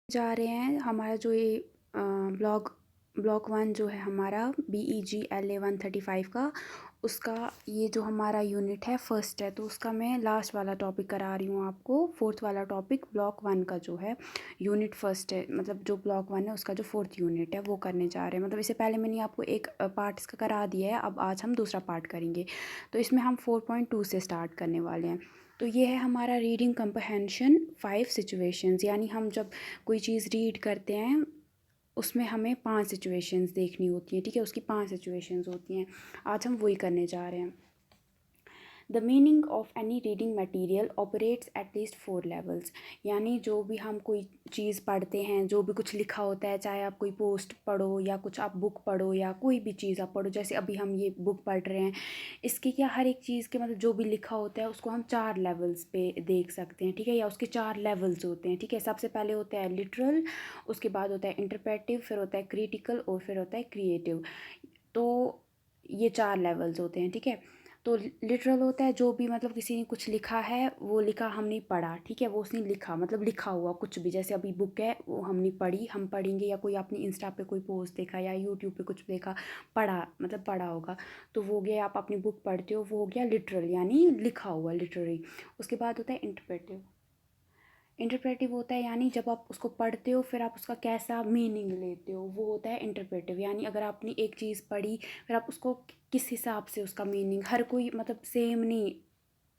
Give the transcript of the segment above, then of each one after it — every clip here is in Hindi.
जा रहे हैं हमारा जो ये ब्लॉक 1 जो है हमारा BEGLA 135 का, उसका ये जो हमारा यूनिट है फर्स्ट है, तो उसका मैं लास्ट वाला टॉपिक करा रही हूँ आपको। फोर्थ वाला टॉपिक ब्लॉक 1 का जो है यूनिट फर्स्ट है, मतलब जो ब्लॉक 1 है उसका जो फोर्थ यूनिट है वो करने जा रहे हैं। मतलब इससे पहले मैंने आपको एक पार्ट इसका करा दिया है, अब आज हम दूसरा पार्ट करेंगे। तो इसमें हम 4.2 से स्टार्ट करने वाले हैं। तो ये है हमारा रीडिंग कंप्रहेंशन 5 सिचुएशंस, यानी हम जब कोई चीज़ रीड करते हैं उसमें हमें 5 सिचुएशंस देखनी होती हैं, ठीक है। उसकी 5 सिचुएशंस होती हैं, आज हम वही करने जा रहे हैं। The meaning of any reading material operates at least 4 levels, यानी जो भी हम कोई चीज़ पढ़ते हैं, जो भी कुछ लिखा होता है, चाहे आप कोई पोस्ट पढ़ो या कुछ आप बुक पढ़ो या कोई भी चीज़ आप पढ़ो, जैसे अभी हम ये बुक पढ़ रहे हैं, इसके क्या हर एक चीज़ के मतलब जो भी लिखा होता है उसको हम 4 लेवल्स पे देख सकते हैं, ठीक है, या उसके 4 लेवल्स होते हैं, ठीक है। सबसे पहले होता है लिटरल, उसके बाद होता है इंटरप्रेटिव, फिर होता है क्रिटिकल और फिर होता है क्रिएटिव। तो ये 4 लेवल्स होते हैं, ठीक है। तो लिटरल होता है जो भी मतलब किसी ने कुछ लिखा है, वो लिखा हमने पढ़ा, ठीक है, वो उसने लिखा मतलब लिखा हुआ कुछ भी, जैसे अभी बुक है वो हमने पढ़ी, हम पढ़ेंगे, या कोई आपने इंस्टा पे कोई पोस्ट देखा या यूट्यूब पे कुछ देखा, पढ़ा मतलब पढ़ा होगा, तो वो गया, आप अपनी बुक पढ़ते हो, वो हो गया लिटरल यानी लिखा हुआ लिटररी। उसके बाद होता है इंटरप्रेटिव। इंटरप्रेटिव होता है यानी जब आप उसको पढ़ते हो फिर आप उसका कैसा मीनिंग लेते हो, वो होता है इंटरप्रेटिव। यानी अगर आपने एक चीज़ पढ़ी, फिर आप उसको किस हिसाब से उसका मीनिंग, हर कोई मतलब सेम नहीं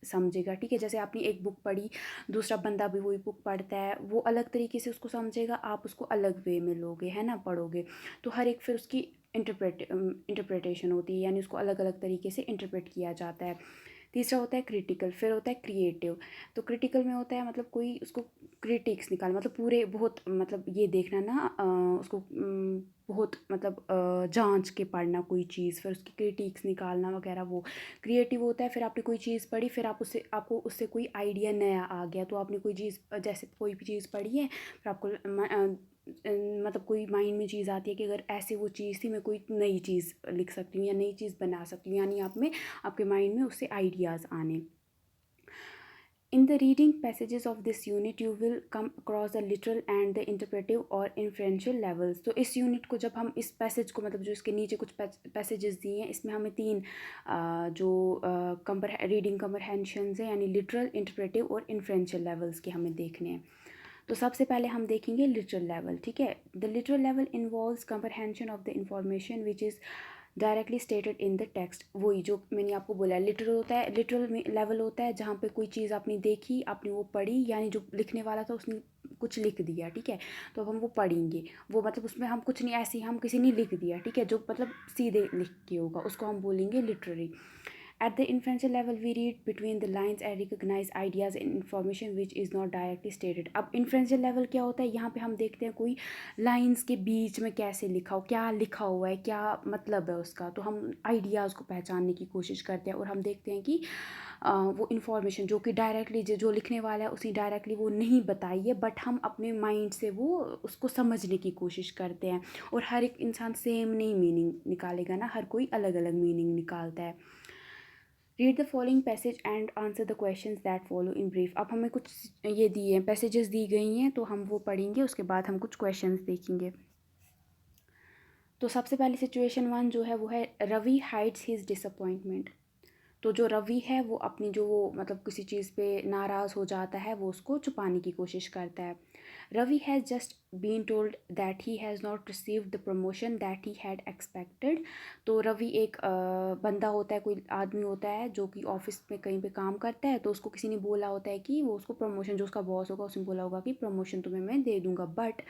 समझेगा, ठीक है। जैसे आपने एक बुक पढ़ी, दूसरा बंदा भी वही बुक पढ़ता है, वो अलग तरीके से उसको समझेगा, आप उसको अलग वे में लोगे, है ना, पढ़ोगे। तो हर एक फिर उसकी इंटरप्रिटेशन होती है, यानी उसको अलग अलग तरीके से इंटरप्रेट किया जाता है। तीसरा होता है क्रिटिकल, फिर होता है क्रिएटिव। तो क्रिटिकल में होता है मतलब कोई उसको क्रिटिक्स निकाल, मतलब पूरे बहुत मतलब ये देखना ना, उसको बहुत मतलब जांच के पढ़ना कोई चीज़, फिर उसकी क्रिटिक्स निकालना वगैरह, वो क्रिएटिव होता है। फिर आपने कोई चीज़ पढ़ी, फिर आपको उससे कोई आइडिया नया आ गया, तो आपने कोई चीज़ जैसे कोई भी चीज़ पढ़ी है, फिर आपको मतलब कोई माइंड में चीज़ आती है कि अगर ऐसे वो चीज़ थी, मैं कोई नई चीज़ लिख सकती हूँ या नई चीज़ बना सकती हूँ, यानी आप में आपके माइंड में उससे आइडियाज़ आने। In the reading passages of this unit, you will come across the literal and the interpretive और inferential levels। तो इस यूनिट को जब हम इस पैसेज को मतलब जो इसके नीचे कुछ पैसेजेस दिए हैं, इसमें हमें 3 जो रीडिंग कम्प्रहेंशंस हैं, यानी लिटरल, इंटरप्रेटिव और इन्फ्रेंशियल लेवल्स के हमें देखने हैं। तो सबसे पहले हम देखेंगे लिटरल लेवल, ठीक है। The literal level involves comprehension of the information which is directly stated in the text. वही जो मैंने आपको बोला, लिटरल होता है, लिटरल लेवल होता है जहाँ पे कोई चीज़ आपने देखी, आपने वो पढ़ी, यानी जो लिखने वाला था उसने कुछ लिख दिया, ठीक है। तो अब हम वो पढ़ेंगे, वो मतलब उसमें हम कुछ नहीं, ऐसे ही हम किसी ने लिख दिया, ठीक है, जो मतलब सीधे लिख के होगा, उसको हम बोलेंगे literary. At the inferential level, we read between the lines and recognize ideas and information which is not directly stated। अब inferential level क्या होता है, यहाँ पे हम देखते हैं कोई लाइंस के बीच में कैसे लिखा हो, क्या लिखा हुआ है, क्या मतलब है उसका, तो हम आइडियाज़ को पहचानने की कोशिश करते हैं, और हम देखते हैं कि वो इन्फॉर्मेशन जो कि डायरेक्टली जो लिखने वाला है उसने डायरेक्टली वो नहीं बताई है, बट हम अपने माइंड से वो उसको समझने की कोशिश करते हैं। और हर एक इंसान सेम नहीं मीनिंग निकालेगा ना, हर कोई अलग अलग मीनिंग निकालता है। Read the following passage and answer the questions that follow in brief. अब हमें कुछ ये दिए हैं, पैसेजेस दी गई हैं, तो हम वो पढ़ेंगे, उसके बाद हम कुछ क्वेश्चंस देखेंगे। तो सबसे पहली सिचुएशन 1 जो है वो है रवि हाइड्स हिज डिसअपॉइंटमेंट। तो जो रवि है वो अपनी जो वो मतलब किसी चीज़ पे नाराज़ हो जाता है, वो उसको छुपाने की कोशिश करता है। Ravi has just been told that he has not received the promotion that he had expected. तो रवि एक बंदा होता है, कोई आदमी होता है जो कि ऑफिस में कहीं पे काम करता है, तो उसको किसी ने बोला होता है कि वो उसको प्रमोशन, जो उसका बॉस होगा उसने बोला होगा कि प्रमोशन तुम्हें मैं दे दूंगा, बट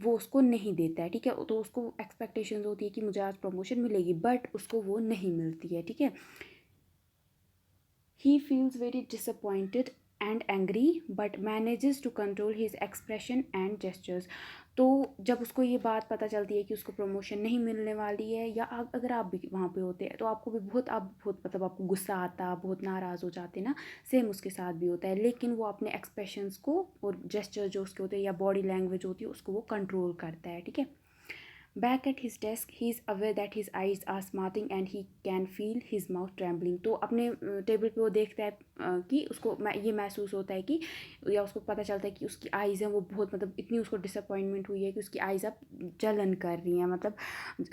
वो उसको नहीं देता है, ठीक है। तो उसको एक्सपेक्टेशंस होती है कि मुझे आज प्रमोशन मिलेगी, बट उसको वो नहीं मिलती है, ठीक है। He feels very disappointed and angry but manages to control his expression and gestures। तो जब उसको ये बात पता चलती है कि उसको प्रमोशन नहीं मिलने वाली है, या अगर आप भी वहाँ पे होते हैं तो आपको भी बहुत, आप बहुत मतलब आपको गुस्सा आता, बहुत नाराज़ हो जाते ना, सेम उसके साथ भी होता है, लेकिन वो अपने एक्सप्रेशंस को और जेस्चर जो उसके होते हैं या बॉडी लैंग्वेज होती है उसको वो कंट्रोल करता है, ठीक है। Back at his desk, he is aware that his eyes are smarting and he can feel his mouth trembling. तो अपने टेबल पे वो देखता है कि उसको ये महसूस होता है कि या उसको पता चलता है कि उसकी आइज़ हैं वो बहुत मतलब इतनी उसको डिसअपॉइंटमेंट हुई है कि उसकी आइज़ अब जलन कर रही हैं. मतलब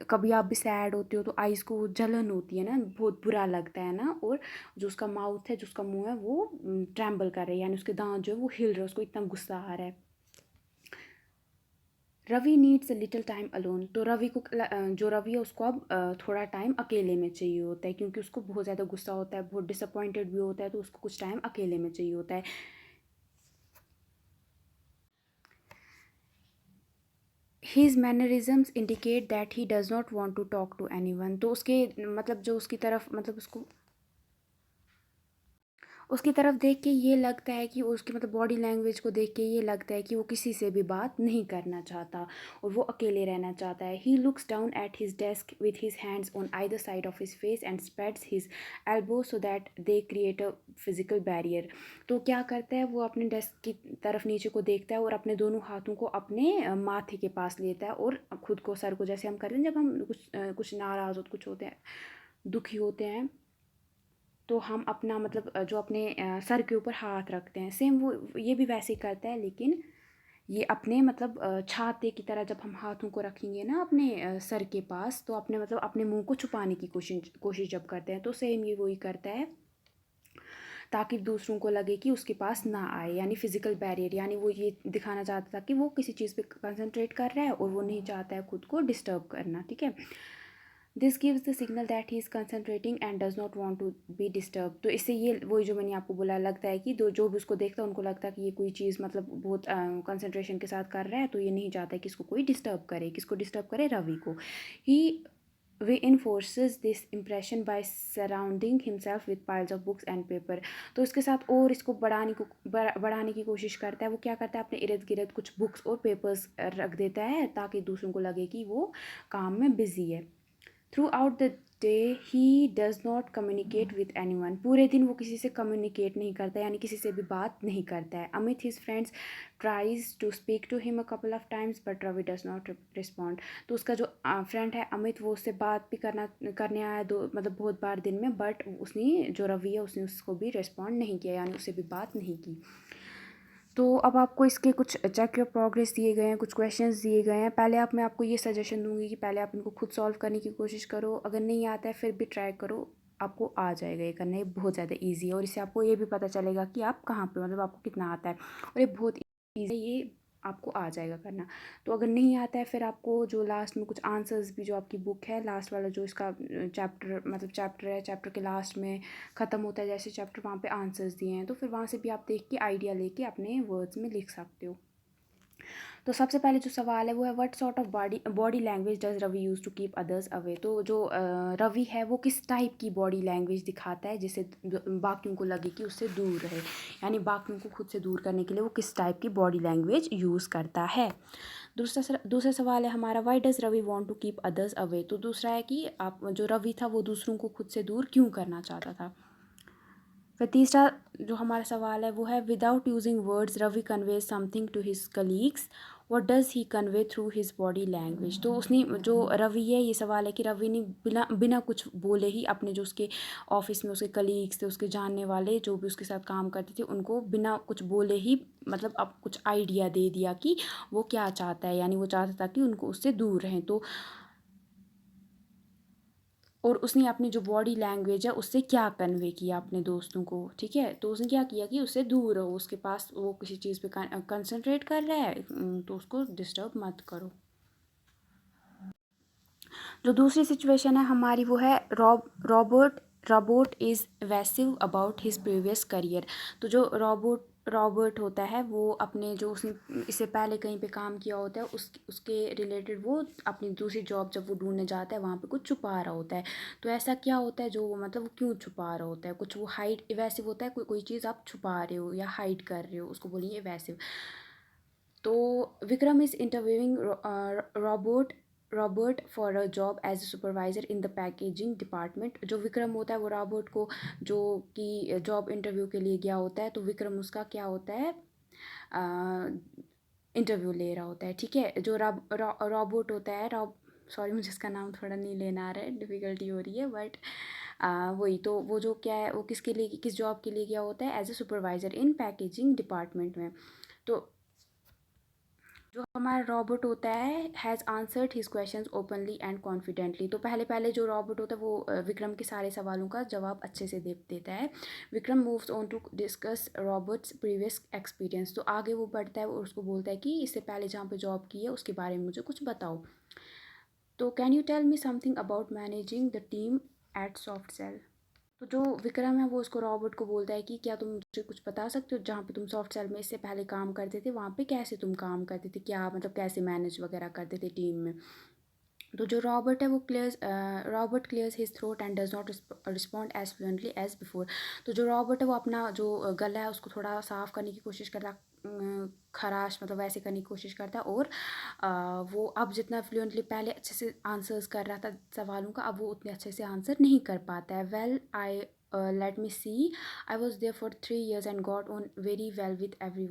कभी आप भी सैड होते हो तो आइज़ को जलन होती है ना, बहुत बुरा लगता है ना. और जो उसका माउथ है, जो उसका मुंह है वो ट्रैम्बल कर रहा है, यानी उसके दांत जो है वो हिल रहे हैं, उसको इतना गुस्सा आ रहा है. Ravi needs a little time alone. तो रवि को जो रवि है उसको अब थोड़ा टाइम अकेले में चाहिए होता है, क्योंकि उसको बहुत ज़्यादा गुस्सा होता है, बहुत डिसअपॉइंटेड भी होता है, तो उसको कुछ टाइम अकेले में चाहिए होता है. His mannerisms indicate that he does not want to talk to anyone. तो उसके मतलब जो उसकी तरफ मतलब उसकी तरफ देख के ये लगता है कि उसकी मतलब बॉडी लैंग्वेज को देख के ये लगता है कि वो किसी से भी बात नहीं करना चाहता और वो अकेले रहना चाहता है. He looks down at his desk with his hands on either side of his face and spreads his elbow so that they create a physical barrier. तो क्या करता है, वो अपने डेस्क की तरफ नीचे को देखता है और अपने दोनों हाथों को अपने माथे के पास लेता है और खुद को, सर को, जैसे हम करते हैं जब हम कुछ नाराज़ हो, कुछ होते हैं, दुखी होते हैं, तो हम अपना मतलब जो अपने सर के ऊपर हाथ रखते हैं, सेम वो ये भी वैसे ही करता है. लेकिन ये अपने मतलब छाते की तरह जब हम हाथों को रखेंगे ना अपने सर के पास, तो अपने मतलब अपने मुंह को छुपाने की कोशिश कोशिश जब करते हैं, तो सेम ये वही करता है ताकि दूसरों को लगे कि उसके पास ना आए, यानी फिजिकल बैरियर. यानी वो ये दिखाना चाहता था कि वो किसी चीज़ पे कंसंट्रेट कर रहा है और वो नहीं चाहता है खुद को डिस्टर्ब करना. ठीक है. This gives the signal that he is concentrating and does not want to be disturb. तो इससे ये वही जो मैंने आपको बोला, लगता है कि जो भी उसको देखता है उनको लगता है कि ये कोई चीज़ मतलब बहुत कंसंट्रेशन के साथ कर रहा है, तो ये नहीं चाहता है कि इसको कोई डिस्टर्ब करे. किसको डिस्टर्ब करे? रवि को. ही reinforces this impression by surrounding himself with piles of books and paper. तो इसके साथ और इसको बढ़ाने की कोशिश करता है. वो क्या करता है, अपने इर्द गिर्द कुछ बुक्स और पेपर्स रख देता है ताकि दूसरों को लगे कि वो काम में बिजी है. Through out the day he does not communicate with any one. पूरे दिन वो किसी से कम्युनिकेट नहीं करता, यानी किसी से भी बात नहीं करता है. Amit his friends tries to speak to him a couple of times but Ravi does not respond. तो उसका जो फ्रेंड है अमित, वो उससे बात भी करने आया दो मतलब बहुत बार दिन में, बट उसने जो रवि है उसने उसको भी रिस्पॉन्ड नहीं किया, यानी उससे भी बात नहीं की. तो अब आपको इसके कुछ चेक योर प्रोग्रेस दिए गए हैं, कुछ क्वेश्चंस दिए गए हैं. पहले मैं आपको ये सजेशन दूंगी कि पहले आप इनको खुद सॉल्व करने की कोशिश करो. अगर नहीं आता है फिर भी ट्राई करो, आपको आ जाएगा. ये करना ये बहुत ज़्यादा इजी है और इससे आपको ये भी पता चलेगा कि आप कहाँ पे मतलब आपको कितना आता है. और ये बहुत ईजी है, ये आपको आ जाएगा करना. तो अगर नहीं आता है फिर आपको जो लास्ट में कुछ आंसर्स भी, जो आपकी बुक है लास्ट वाला जो इसका चैप्टर मतलब चैप्टर है, चैप्टर के लास्ट में ख़त्म होता है जैसे चैप्टर, वहाँ पे आंसर्स दिए हैं, तो फिर वहाँ से भी आप देख के आइडिया लेके अपने वर्ड्स में लिख सकते हो. तो सबसे पहले जो सवाल है वो है, what sort of body language does Ravi use to keep others away. तो जो रवि है वो किस टाइप की बॉडी लैंग्वेज दिखाता है जिससे बाकियों को लगे कि उससे दूर रहे, यानी बाकियों को खुद से दूर करने के लिए वो किस टाइप की बॉडी लैंग्वेज यूज़ करता है. दूसरा सवाल है हमारा, why does Ravi want to keep others away. तो दूसरा है कि आप जो रवि था वो दूसरों को खुद से दूर क्यों करना चाहता था. फिर तीसरा जो हमारा सवाल है वो है, without using words Ravi conveys something to his colleagues, what does he convey through his body language. तो उसने जो रवि है, ये सवाल है कि रवि ने बिना बिना कुछ बोले ही अपने जो उसके ऑफिस में उसके कलीग्स थे, उसके जानने वाले जो भी उसके साथ काम करते थे, उनको बिना कुछ बोले ही मतलब अब कुछ आइडिया दे दिया कि वो क्या चाहता है, यानी वो चाहता था कि उनको उससे दूर रहें. तो और उसने अपनी जो बॉडी लैंग्वेज है उससे क्या कन्वे किया अपने दोस्तों को. ठीक है. तो उसने क्या किया कि उससे दूर रहो, उसके पास वो किसी चीज़ पे कंसंट्रेट कर रहा है, तो उसको डिस्टर्ब मत करो. जो दूसरी सिचुएशन है हमारी वो है, Robert Robert is evasive about his previous career. तो जो रॉबर्ट होता है वो अपने जो उसने इससे पहले कहीं पे काम किया होता है उसके रिलेटेड वो अपनी दूसरी जॉब जब वो ढूंढने जाता है वहाँ पे कुछ छुपा रहा होता है. तो ऐसा क्या होता है जो वो मतलब वो क्यों छुपा रहा होता है, कुछ वो हाइड वैसिव होता है, कोई चीज़ आप छुपा रहे हो या हाइड कर रहे हो, उसको बोलिए वैसिव. तो Vikram is interviewing Robert for a job as a supervisor in the packaging department. जो विक्रम होता है वो रॉबर्ट को जो कि जॉब इंटरव्यू के लिए गया होता है, तो विक्रम उसका क्या होता है, इंटरव्यू ले रहा होता है. ठीक है. जो रॉबर्ट होता है सॉरी मुझे इसका नाम थोड़ा नहीं लेना आ रहा है, डिफ़िकल्टी हो रही है, बट वही तो वो जो क्या है वो किसके लिए किस जॉब के लिए क्या होता है, as a supervisor in packaging department में। तो जो हमारा रॉबोट होता है has answered his questions openly and confidently. तो पहले पहले जो रॉबोट होता है वो विक्रम के सारे सवालों का जवाब अच्छे से दे देता है। Vikram moves on to discuss Robert's previous experience. तो आगे वो बढ़ता है और उसको बोलता है कि इससे पहले जहाँ पे जॉब की है उसके बारे में मुझे कुछ बताओ। तो can you tell me something about managing the team at Soft Sell. तो जो विक्रम है वो उसको रॉबर्ट को बोलता है कि क्या तुम मुझे कुछ बता सकते हो, जहाँ पे तुम सॉफ्ट सेल में इससे पहले काम करते थे वहाँ पे कैसे तुम काम करते थे, क्या मतलब कैसे मैनेज वगैरह करते थे टीम में। तो जो रॉबर्ट है वो Robert clears his throat and does not respond as fluently as before. तो जो रॉबर्ट है वो अपना जो गला है उसको थोड़ा साफ करने की कोशिश करता है, खराश मतलब वैसे करने की कोशिश करता है, और वो अब जितना फ्लुएंटली पहले अच्छे से आंसर्स कर रहा था सवालों का, अब वो उतने अच्छे से आंसर नहीं कर पाता है। Well I let me see, I was there for 3 years and got on very well with every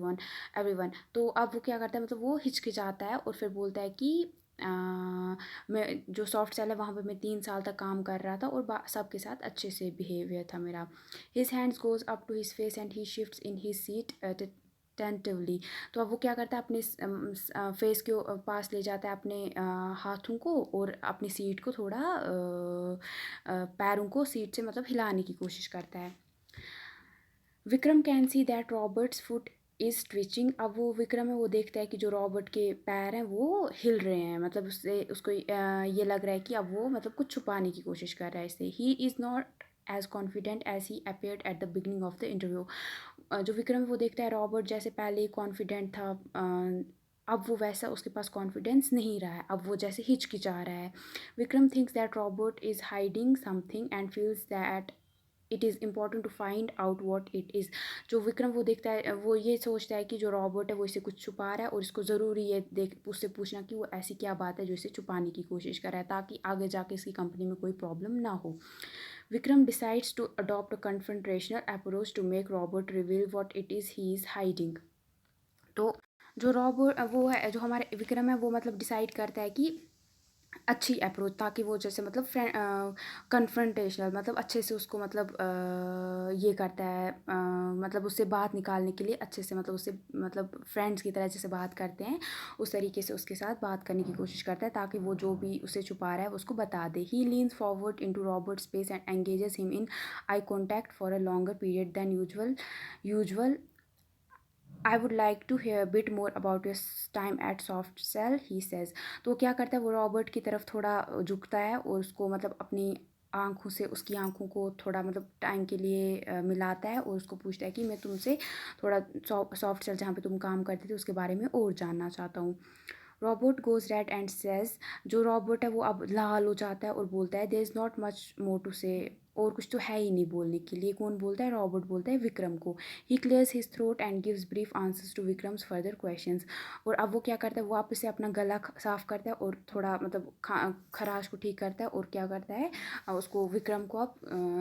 one. तो अब वो क्या करता है, मतलब वो हिचकिचाता है और फिर बोलता है कि मैं जो सॉफ्ट सेल है वहाँ पे मैं 3 साल तक काम कर रहा था और सबके साथ अच्छे से बिहेवियर था मेरा। His hands goes up to his face and he shifts in his seat tentatively. तो अब वो क्या करता है, अपने फेस के पास ले जाता है अपने हाथों को और अपनी सीट को थोड़ा पैरों को सीट से मतलब हिलाने की कोशिश करता है। Vikram can see that Roberts foot is twitching. अब वो विक्रम है वो देखता है कि जो रॉबर्ट के पैर हैं वो हिल रहे हैं, मतलब उससे उसको ये लग रहा है कि अब वो मतलब कुछ छुपाने की कोशिश कर रहा है इससे। He is not as confident as he appeared at the beginning of the interview. जो विक्रम है वो देखता है रॉबर्ट जैसे पहले कॉन्फिडेंट था, अब वो वैसा उसके पास कॉन्फिडेंस नहीं रहा है, अब वो जैसे हिचकिचा रहा है। Vikram thinks that Robert is hiding something and feels that it is important to find out what it is. जो विक्रम वो देखता है वो ये सोचता है कि जो रॉबर्ट है वो इसे कुछ छुपा रहा है और इसको ज़रूरी ये देख उससे पूछना कि वो ऐसी क्या बात है जो इसे छुपाने की कोशिश कर रहा है, ताकि आगे जाके इसकी कंपनी में कोई प्रॉब्लम ना हो। Vikram decides to adopt a confrontational approach to make Robert reveal what it is he is hiding. तो जो रॉबर्ट वो है जो हमारे विक्रम है वो मतलब डिसाइड करता है कि अच्छी अप्रोच, ताकि वो जैसे मतलब कन्फ्रंटेशनल मतलब अच्छे से उसको मतलब ये करता है, मतलब उससे बात निकालने के लिए अच्छे से मतलब उससे मतलब फ्रेंड्स की तरह जैसे बात करते हैं उस तरीके से उसके साथ बात करने की कोशिश करता है, ताकि वो जो भी उसे छुपा रहा है वो उसको बता दे। He leans forward into Robert space and engages him in eye contact for a longer period than usual. I would like to hear bit more about your time at Soft Sell, he says. तो क्या करता है वो रॉबर्ट की तरफ थोड़ा झुकता है और उसको मतलब अपनी आँखों से उसकी आँखों को थोड़ा मतलब टाइम के लिए मिलाता है और उसको पूछता है कि मैं तुमसे थोड़ा सॉफ्ट सेल जहाँ पे तुम काम करते थे उसके बारे में और जानना चाहता हूँ। Robert goes red and says. जो रॉबर्ट है वो अब लाल हो जाता है और बोलता है there is not much more to say. और कुछ तो है ही नहीं बोलने के लिए। कौन बोलता है, रॉबर्ट बोलता है विक्रम को। He clears his throat and gives brief answers to Vikram's further questions. और अब वो क्या करता है, वापस से अपना गला साफ करता है और थोड़ा मतलब खराश को ठीक करता है और क्या करता है उसको विक्रम को अब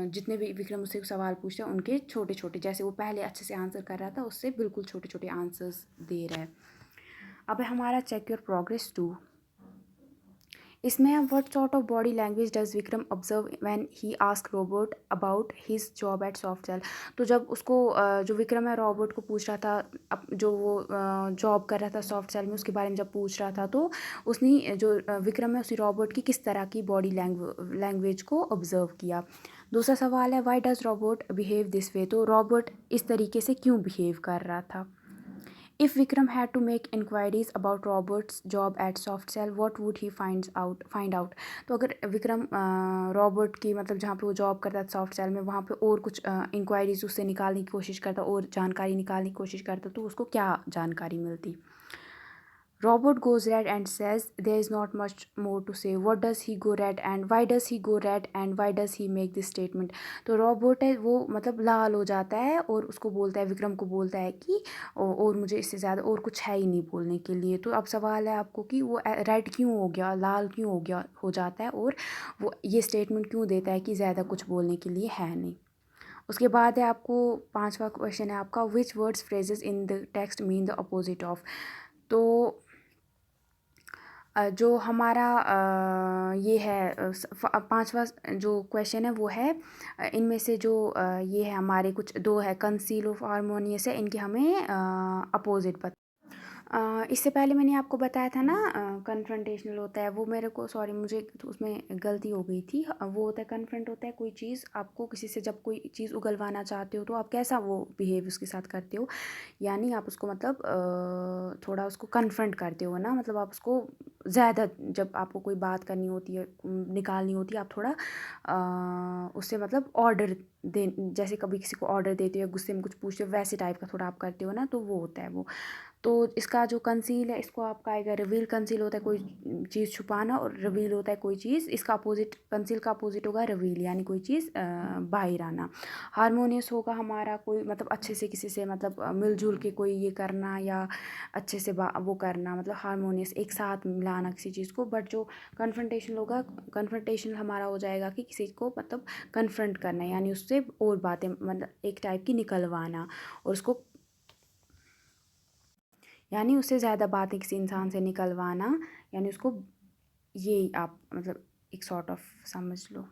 जितने भी विक्रम उससे सवाल पूछते हैं उनके छोटे छोटे, जैसे वो पहले अच्छे से आंसर कर रहा था उससे बिल्कुल छोटे छोटे आंसर्स दे रहा है। अब है हमारा चेक योर प्रोग्रेस 2। इसमें अब what sort of body language does Vikram observe when he ask Robert about his job at Soft Sell. तो जब उसको जो विक्रम है रॉबर्ट को पूछ रहा था जो वो जॉब कर रहा था सॉफ्ट सेल में उसके बारे में जब पूछ रहा था, तो उसने जो विक्रम है उसी रॉबर्ट की किस तरह की बॉडी लैंग्वेज को ऑब्जर्व किया। दूसरा सवाल है why does Robert behave this way. तो रॉबर्ट इस तरीके से क्यों बिहेव कर रहा था। If Vikram had to make inquiries about Robert's job at Softcell, what would he find out? तो अगर विक्रम रॉबर्ट की मतलब जहाँ पे वो जॉब करता था सॉफ्ट सेल में वहाँ पे और कुछ इंक्वायरीज उससे निकालने की कोशिश करता और जानकारी निकालने की कोशिश करता, तो उसको क्या जानकारी मिलती। Robert goes red and says there is not much more to say. What does he go red and why does he go red and why does he make this statement? तो रॉबर्ट है वो मतलब लाल हो जाता है और उसको बोलता है, विक्रम को बोलता है कि और मुझे इससे ज़्यादा और कुछ है ही नहीं बोलने के लिए। तो अब सवाल है आपको कि वो रेड क्यों हो गया, लाल क्यों हो जाता है और वो ये स्टेटमेंट क्यों देता है कि ज़्यादा कुछ बोलने के लिए है नहीं। उसके बाद है आपको 5वां क्वेश्चन है आपका विच words phrases in the text mean the opposite of. तो जो हमारा ये है 5वां जो क्वेश्चन है वो है इनमें से जो ये है हमारे कुछ 2 है कंसील ऑफ हारमोनियस है, इनके हमें अपोज़िट इससे पहले मैंने आपको बताया था ना कन्फ्रंटेशनल होता है वो मेरे को सॉरी मुझे तो उसमें गलती हो गई थी। वो होता है कन्फ्रंट होता है कोई चीज़ आपको किसी से जब कोई चीज़ उगलवाना चाहते हो तो आप कैसा वो बिहेव उसके साथ करते हो, यानी आप उसको मतलब थोड़ा उसको कन्फ्रंट करते हो ना, मतलब आप उसको ज़्यादा जब आपको कोई बात करनी होती है निकालनी होती है आप थोड़ा उससे मतलब ऑर्डर दे, जैसे कभी किसी को ऑर्डर देते हो गुस्से में कुछ पूछते हो वैसे टाइप का थोड़ा आप करते हो ना, तो वो होता है वो। तो इसका जो कंसील है इसको आपका आएगा रिवील। कंसील होता है कोई चीज़ छुपाना और रिवील होता है कोई चीज़, इसका अपोजिट कंसील का अपोजिट होगा रिवील, यानी कोई चीज़ बाहर आना। हारमोनियस होगा हमारा कोई मतलब अच्छे से किसी से मतलब मिलजुल के कोई ये करना या अच्छे से वो करना, मतलब हारमोनियस एक साथ मिलाना किसी चीज़ को। बट जो कन्फ्रंटेशन होगा, कन्फ्रंटेशन हमारा हो जाएगा कि किसी को मतलब कन्फ्रंट करना, यानी उससे और बातें मतलब एक टाइप की निकलवाना और उसको यानी उससे ज़्यादा बातें किसी इंसान से निकलवाना, यानी उसको ये आप मतलब एक सॉर्ट ऑफ समझ लो।